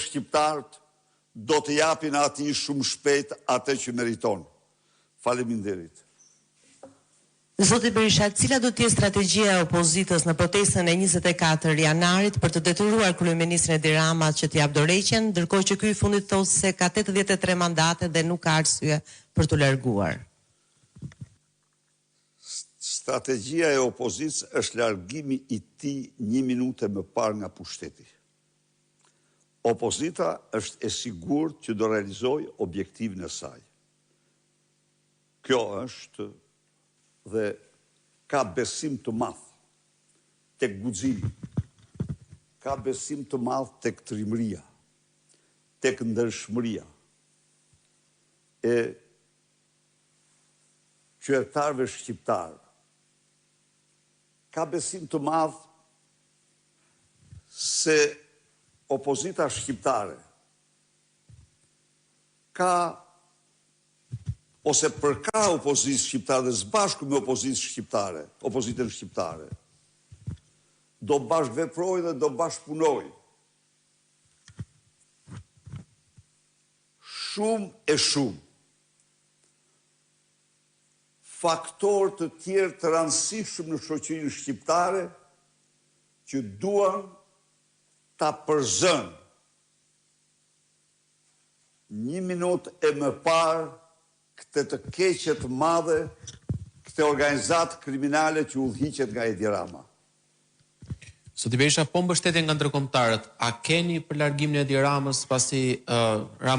shqiptarët do të japin ati shumë shpejt atë që meriton. Faleminderit. Zoti Berisha, cila do të jetë strategjia e opozitës në protestën e 24 janarit për të detyruar kryeministrin Edi Rama që të japë dorëheqjen, ndërkohë që ky i fundit thotë se ka 83 mandate dhe nuk ka arsye për t'u larguar? Strategjia e opozitës është largimi i tij 1 minutë më parë nga pushteti. Opozita është e sigurt që do realizojë objektivin e saj. Kjo është dhe ka besim të madh tek guximi, ka besim të madh tek trimëria, tek ndershmëria e qytetarëve shqiptarë. Ka besim të madh se opozita shqiptare ka ose përka opozitës shqiptare dhe zbashku me opozitën shqiptare, do bashkëveproj dhe do bashkëpunoj. Shumë e shumë faktor të tjerë të rëndësishëm në shoqërinë shqiptare që duan ta përzën 1 minutë e më parë këtë të keqe të madhe, këtë organizatë kriminale që udhëhiqet nga Edi Rama. Zoti Berisha, po mbështetje nga ndërkombëtarët, a keni për largimin e Edi Ramës pasi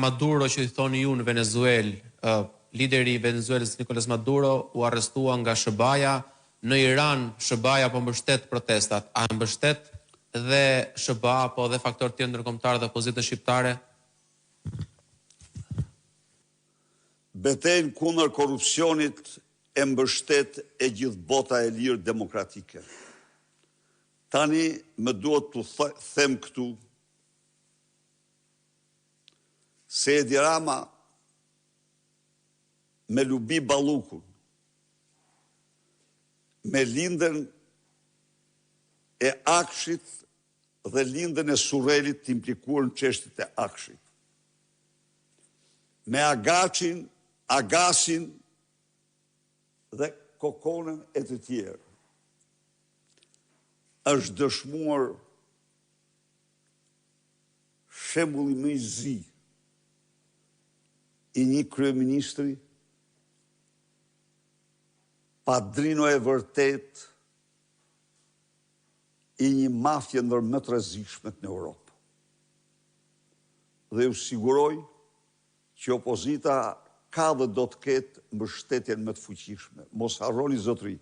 Maduro që i thoni ju në Venezuelë, lideri i Venezuelës Nicolas Maduro u arrestua nga SBA-ja, në Iran SBA-ja po mbështet protestat, a mbështet dhe SBA po dhe faktor tjerë ndërkombëtar dhe opozitën shqiptare? Betejën kundër korrupsionit e mbështet e gjithë bota e lirë demokratike. Tani më duhet të them këtu se Edi Rama me Lubi Ballukun, me lindën e Akshit dhe lindën e Surrelit të implikuar në çështjet e Akshit, me Agasin dhe Kokonën e të tjerë, është dëshmuar shembulli më i zi i një kryeministri padrino e vërtet i një mafje ndër më të rrezikshmet në Europë. Dhe ju siguroj që opozita ka dhe do të ketë mbështetjen më të fuqishme. Mos harroni zotëri,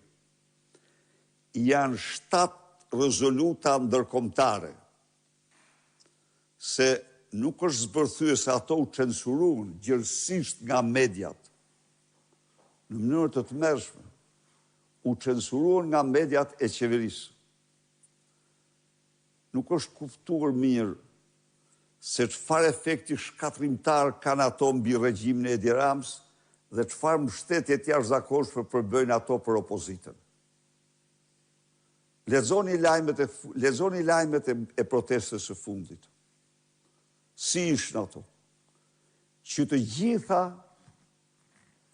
janë 7 rezoluta ndërkombëtare, se nuk është zbërthyer se ato u censuruan gjithësisht nga mediat, në mënyrë të tmerrshme, u censuruan nga mediat e qeverisë. Nuk është kuptuar mirë se çfarë efekti shkatrimtar kanë ato mbi regjimin e Edi Ramës dhe çfarë mbështetje të jashtëzakonshme përbëjnë ato për opozitën. Lexoni lajmet e protestës së fundit. Si ishin ato? Që të gjitha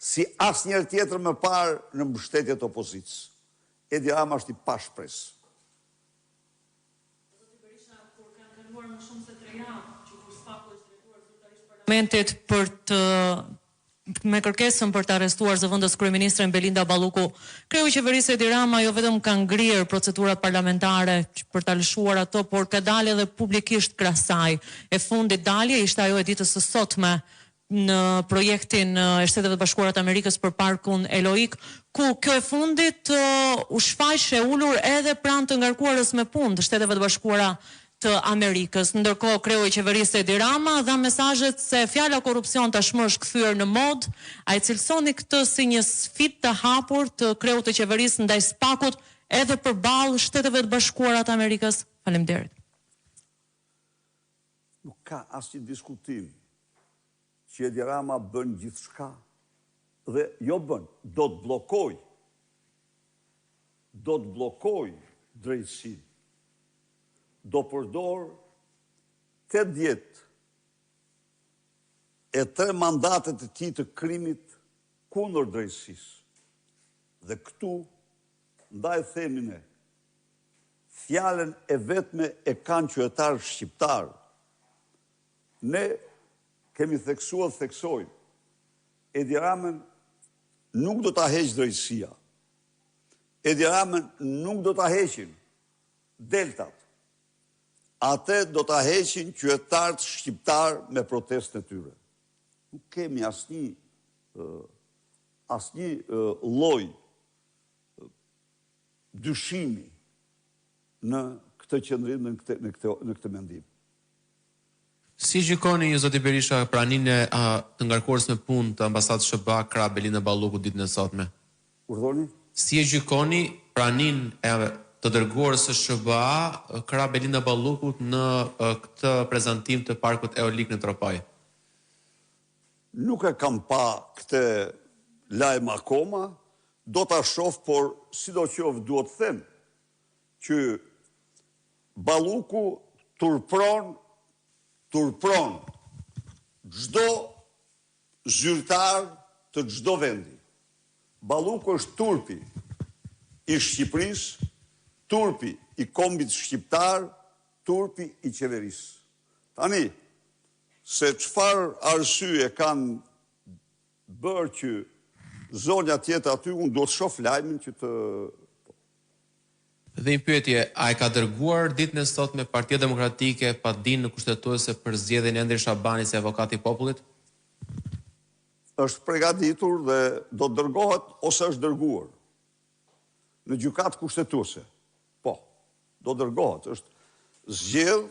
si asnjëherë tjetër më parë në mbështetje të opozitës. Edi Rama është i pashpresë. Parlamentit për të me kërkesën për të arrestuar zëvendës kryeministren Belinda Balluku, kreu i qeverisë Edi Rama jo vetëm ka ngrirë procedurat parlamentare për ta lëshuar ato, por ka dalë edhe publikisht krah saj. E fundit dalje ishte ajo e ditës së sotme në projektin e Shteteve të Bashkuara të Amerikës për parkun Eloik, ku kjo e fundit u shfaq e ulur edhe pranë të ngarkuarës me punë të Shteteve të Bashkuara të Amerikës. Ndërkohë kreu i qeverisë Edi Rama dha mesazhet se fjala korrupsion tashmë është kthyer në mod. Ai cilësoni këtë si një sfidë të hapur të kreut të qeverisë ndaj SPAK-ut edhe përballë Shteteve të Bashkuara të Amerikës. Faleminderit. Nuk ka asnjë diskutim që Edi Rama bën gjithçka dhe jo bën, do të bllokoj drejtësinë. Do përdor 80 e 3 mandatet e tij të krimit kundër drejtësisë. Dhe këtu, ndaj themi ne, fjalën e vetme e kanë qytetarë shqiptarë. Ne kemi theksojmë, Edi Ramën nuk do ta heqë drejtësia. Edi Ramën nuk do ta heqin deltat. Atë do ta heqin qytetarët shqiptarë me protestën e tyre. Nuk kemi asnjë lloj dyshimi në këtë qëndrim, në këtë mendim. Si gjykoni ju, zoti Berisha, praninë e të ngarkuarës me punë të ambasadës SBA krah Belinda Balluku ditën e sotme? Urdhoni? Si e gjykoni praninë e të dërguarës së SBA krah Belinda Ballukut në këtë prezantim të parkut eolik në Tropaj? Nuk e kam pa këtë lajm akoma, do ta shoh, por sidoqoftë duhet të them që Balluku turpron çdo zyrtar të çdo vendi. Balluku është turpi i Shqipërisë, turpi i kombit shqiptar, turpi i qeverisë. Tani, se çfarë arsye kanë bërë që zonja tjetër aty, unë do të shoh lajmin që të... Dhe një pyetje, a e ka dërguar ditën e sotme Partia Demokratike pa dinë kushtetuese për zgjedhjen e Endri Shabani si avokati i popullit? Është përgatitur dhe do të dërgohet ose është dërguar në gjykatë kushtetuese. Po, do dërgohet, është zgjedh